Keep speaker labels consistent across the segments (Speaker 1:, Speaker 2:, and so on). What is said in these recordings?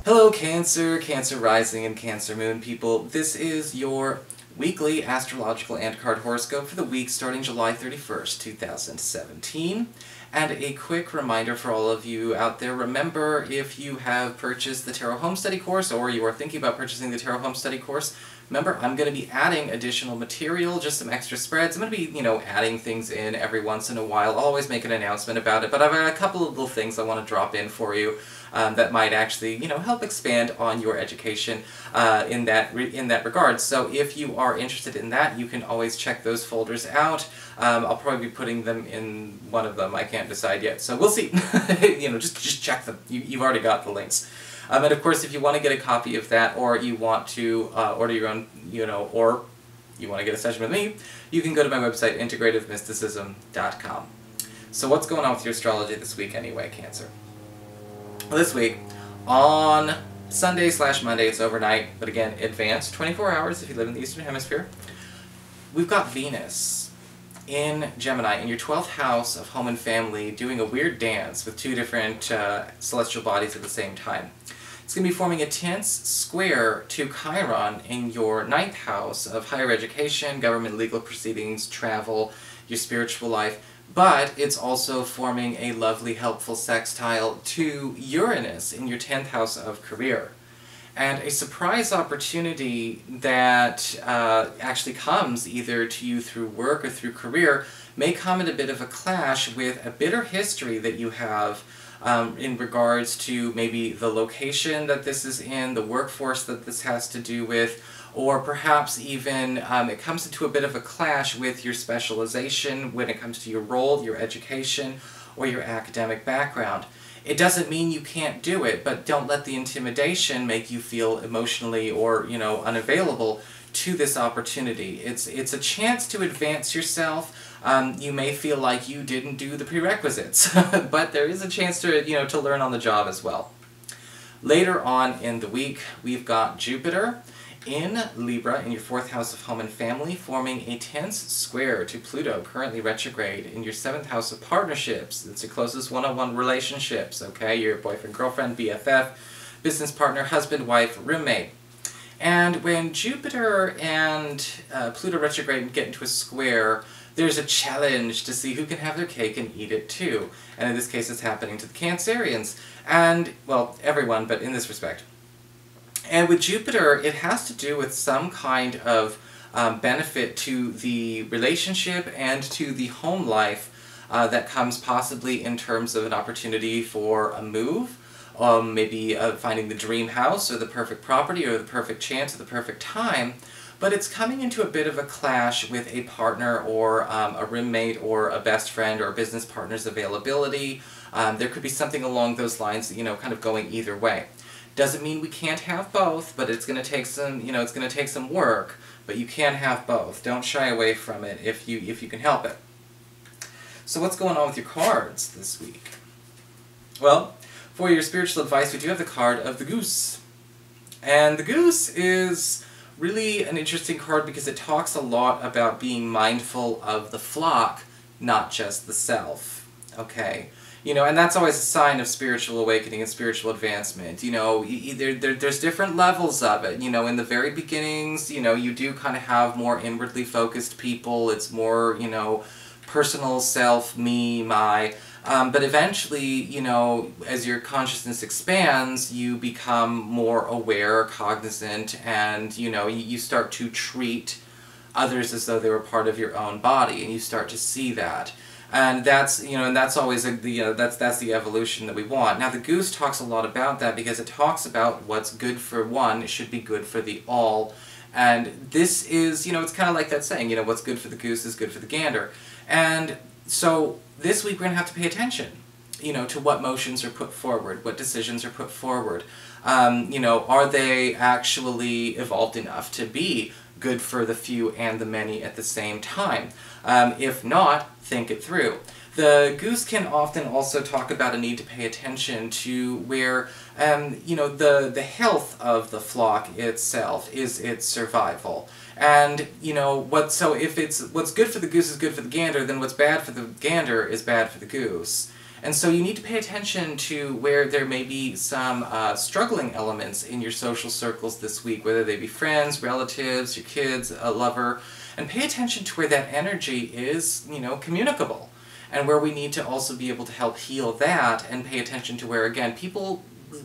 Speaker 1: Hello Cancer, Cancer Rising, and Cancer Moon people. This is your weekly astrological and card horoscope for the week starting July 31st, 2017. And a quick reminder for all of you out there, remember if you have purchased the Tarot Home Study course or you are thinking about purchasing the Tarot Home Study course, remember I'm going to be adding additional material, just some extra spreads. I'm going to be, adding things in every once in a while. I'll always make an announcement about it, but I've got a couple of little things I want to drop in for you that might actually, help expand on your education in that regard. So if you are interested in that, you can always check those folders out. I'll probably be putting them in one of them. I can't decide yet, so we'll see. Just check them. You've already got the links. And of course, if you want to get a copy of that, or you want to order your own, or you want to get a session with me, you can go to my website, integrativemysticism.com. So what's going on with your astrology this week anyway, Cancer? Well, this week, on Sunday/Monday, it's overnight, but again, advanced, 24 hours if you live in the Eastern Hemisphere, we've got Venus in Gemini, in your 12th house of home and family, doing a weird dance with two different celestial bodies at the same time. It's going to be forming a tense square to Chiron in your 9th house of higher education, government, legal proceedings, travel, your spiritual life, but it's also forming a lovely, helpful sextile to Uranus in your 10th house of career. And a surprise opportunity that actually comes either to you through work or through career may come in a bit of a clash with a bitter history that you have in regards to maybe the location that this is in, the workforce that this has to do with, or perhaps even it comes into a bit of a clash with your specialization when it comes to your role, your education, or your academic background. It doesn't mean you can't do it, but don't let the intimidation make you feel emotionally or, unavailable to this opportunity. It's a chance to advance yourself. You may feel like you didn't do the prerequisites, but there is a chance to, to learn on the job as well. Later on in the week, we've got Jupiter in Libra, in your 4th house of home and family, forming a tense square to Pluto, currently retrograde, in your 7th house of partnerships. It's your closest one-on-one relationships, okay? Your boyfriend, girlfriend, BFF, business partner, husband, wife, roommate. And when Jupiter and Pluto retrograde get into a square, there's a challenge to see who can have their cake and eat it too. And in this case, it's happening to the Cancerians. And, well, everyone, but in this respect. And with Jupiter, it has to do with some kind of benefit to the relationship and to the home life that comes possibly in terms of an opportunity for a move, maybe finding the dream house or the perfect property or the perfect chance or the perfect time, but it's coming into a bit of a clash with a partner or a roommate or a best friend or a business partner's availability. There could be something along those lines, kind of going either way. Doesn't mean we can't have both, but it's going to take some, it's going to take some work, but you can have both. Don't shy away from it if you can help it. So what's going on with your cards this week? Well, for your spiritual advice, we do have the card of the Goose. And the Goose is really an interesting card because it talks a lot about being mindful of the flock, not just the self. Okay? And that's always a sign of spiritual awakening and spiritual advancement. There's different levels of it. In the very beginnings, you do kind of have more inwardly focused people. It's more, personal self, me, my. But eventually, as your consciousness expands, you become more aware, cognizant, and, you start to treat others as though they were part of your own body, and you start to see that. And that's, that's always that's the evolution that we want. Now the Goose talks a lot about that because it talks about what's good for one, it should be good for the all. And this is, it's kind of like that saying, what's good for the goose is good for the gander. And so this week we're going to have to pay attention, to what motions are put forward, what decisions are put forward. Are they actually evolved enough to be good for the few and the many at the same time? If not, think it through. The Goose can often also talk about a need to pay attention to where, the health of the flock itself is its survival. And, so if it's what's good for the goose is good for the gander, then what's bad for the gander is bad for the goose. And so you need to pay attention to where there may be some struggling elements in your social circles this week, whether they be friends, relatives, your kids, a lover, and pay attention to where that energy is, communicable, and where we need to also be able to help heal that, and pay attention to where, again,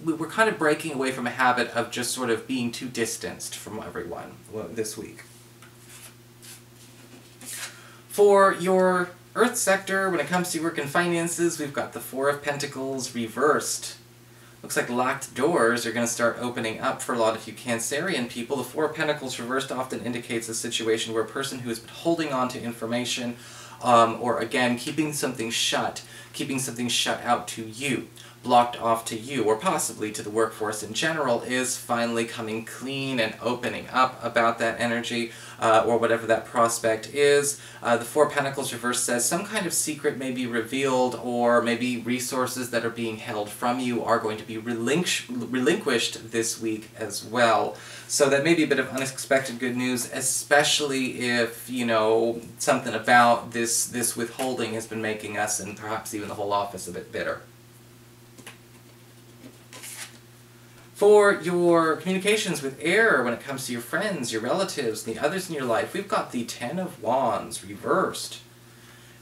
Speaker 1: we're kind of breaking away from a habit of just sort of being too distanced from everyone this week. For your Earth sector, when it comes to work and finances, we've got the Four of Pentacles reversed. Looks like locked doors are going to start opening up for a lot of you Cancerian people. The Four of Pentacles reversed often indicates a situation where a person who has been holding on to information, or again, keeping something shut out to you, blocked off to you, or possibly to the workforce in general, is finally coming clean and opening up about that energy, or whatever that prospect is. The Four of Pentacles reverse says some kind of secret may be revealed, or maybe resources that are being held from you are going to be relinquished this week as well. So that may be a bit of unexpected good news, especially if, something about this withholding has been making us, and perhaps even the whole office, a bit bitter. For your communications with air, when it comes to your friends, your relatives, and the others in your life, we've got the Ten of Wands reversed.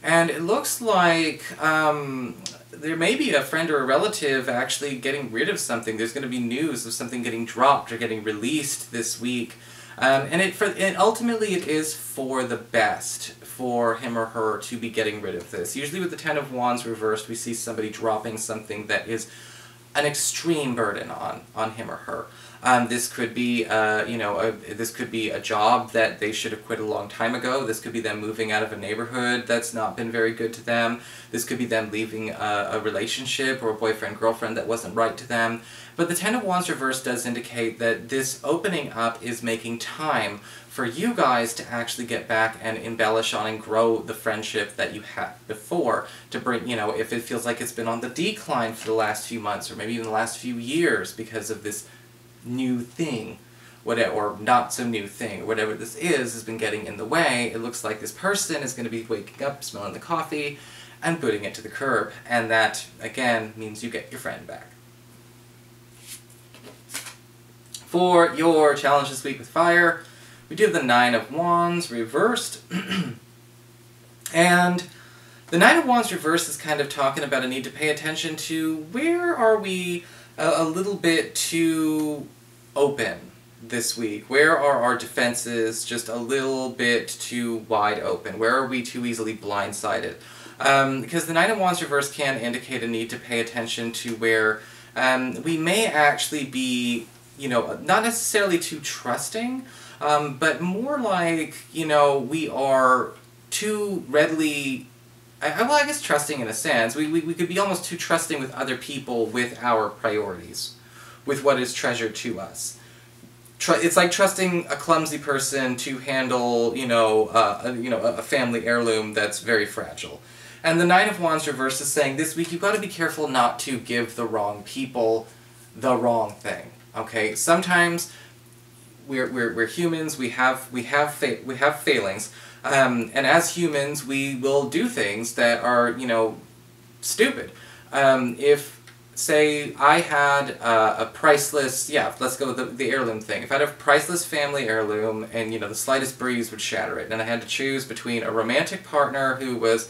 Speaker 1: And it looks like there may be a friend or a relative actually getting rid of something. There's going to be news of something getting dropped or getting released this week. And ultimately it is for the best for him or her to be getting rid of this. Usually with the Ten of Wands reversed, we see somebody dropping something that is an extreme burden on him or her. This could be, this could be a job that they should have quit a long time ago. This could be them moving out of a neighborhood that's not been very good to them. This could be them leaving a relationship or a boyfriend-girlfriend that wasn't right to them. But the Ten of Wands reverse does indicate that this opening up is making time for you guys to actually get back and embellish on and grow the friendship that you had before, to bring, if it feels like it's been on the decline for the last few months, or maybe even the last few years because of this new thing, whatever, or not so new thing, or whatever this is, has been getting in the way. It looks like this person is going to be waking up, smelling the coffee, and putting it to the curb, and that, again, means you get your friend back. For your challenge this week with fire, we do have the Nine of Wands reversed, and the Nine of Wands reversed is kind of talking about a need to pay attention to where are we a little bit too open this week. Where are our defenses just a little bit too wide open? Where are we too easily blindsided? Because the Nine of Wands reversed can indicate a need to pay attention to where we may actually be, not necessarily too trusting, but more like, we are too readily, I guess trusting in a sense. We could be almost too trusting with other people with our priorities, with what is treasured to us. It's like trusting a clumsy person to handle, a family heirloom that's very fragile. And the Nine of Wands reverse is saying this week you've got to be careful not to give the wrong people the wrong thing. Okay, sometimes we're humans. We have failings, and as humans we will do things that are stupid. If say I had a priceless, let's go with the heirloom thing. If I had a priceless family heirloom and the slightest breeze would shatter it, and I had to choose between a romantic partner who was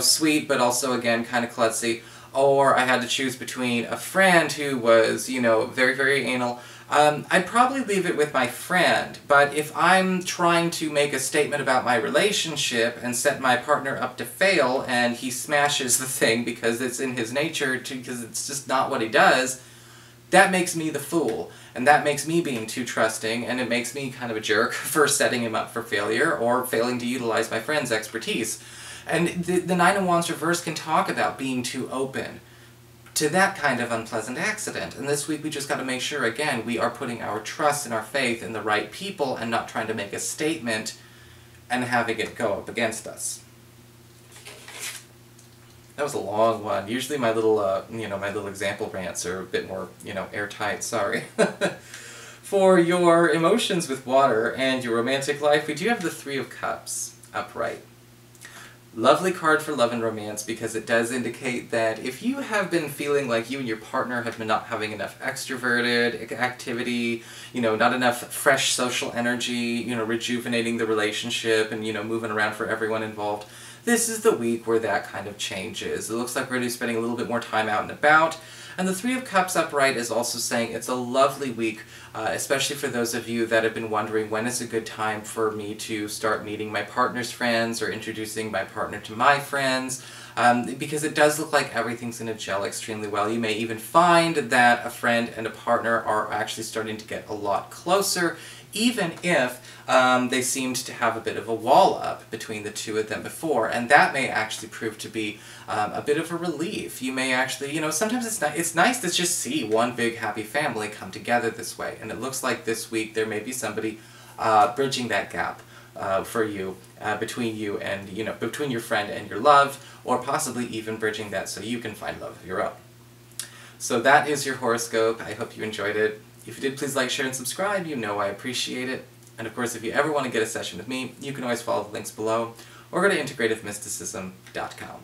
Speaker 1: sweet but also again kind of klutzy, or I had to choose between a friend who was very, very anal, I'd probably leave it with my friend. But if I'm trying to make a statement about my relationship and set my partner up to fail, and he smashes the thing because it's in his nature, because it's just not what he does, that makes me the fool. And that makes me being too trusting, and it makes me kind of a jerk for setting him up for failure, or failing to utilize my friend's expertise. And the Nine of Wands reverse can talk about being too open to that kind of unpleasant accident. And this week we just got to make sure, again, we are putting our trust and our faith in the right people and not trying to make a statement and having it go up against us. That was a long one. Usually my little, my little example rants are a bit more, airtight, sorry. For your emotions with water and your romantic life, we do have the Three of Cups upright. Lovely card for love and romance because it does indicate that if you have been feeling like you and your partner have been not having enough extroverted activity, not enough fresh social energy, rejuvenating the relationship and, moving around for everyone involved, this is the week where that kind of changes. It looks like we're going to be spending a little bit more time out and about. And the Three of Cups upright is also saying it's a lovely week, especially for those of you that have been wondering when is a good time for me to start meeting my partner's friends or introducing my partner to my friends, because it does look like everything's going to gel extremely well. You may even find that a friend and a partner are actually starting to get a lot closer, even if they seemed to have a bit of a wall up between the two of them before, and that may actually prove to be a bit of a relief. You may actually, sometimes it's nice to just see one big happy family come together this way, and it looks like this week there may be somebody bridging that gap for you, between you and, between your friend and your love, or possibly even bridging that so you can find love of your own. So that is your horoscope. I hope you enjoyed it. If you did, please like, share, and subscribe. You know I appreciate it. And of course, if you ever want to get a session with me, you can always follow the links below, or go to integrativemysticism.com.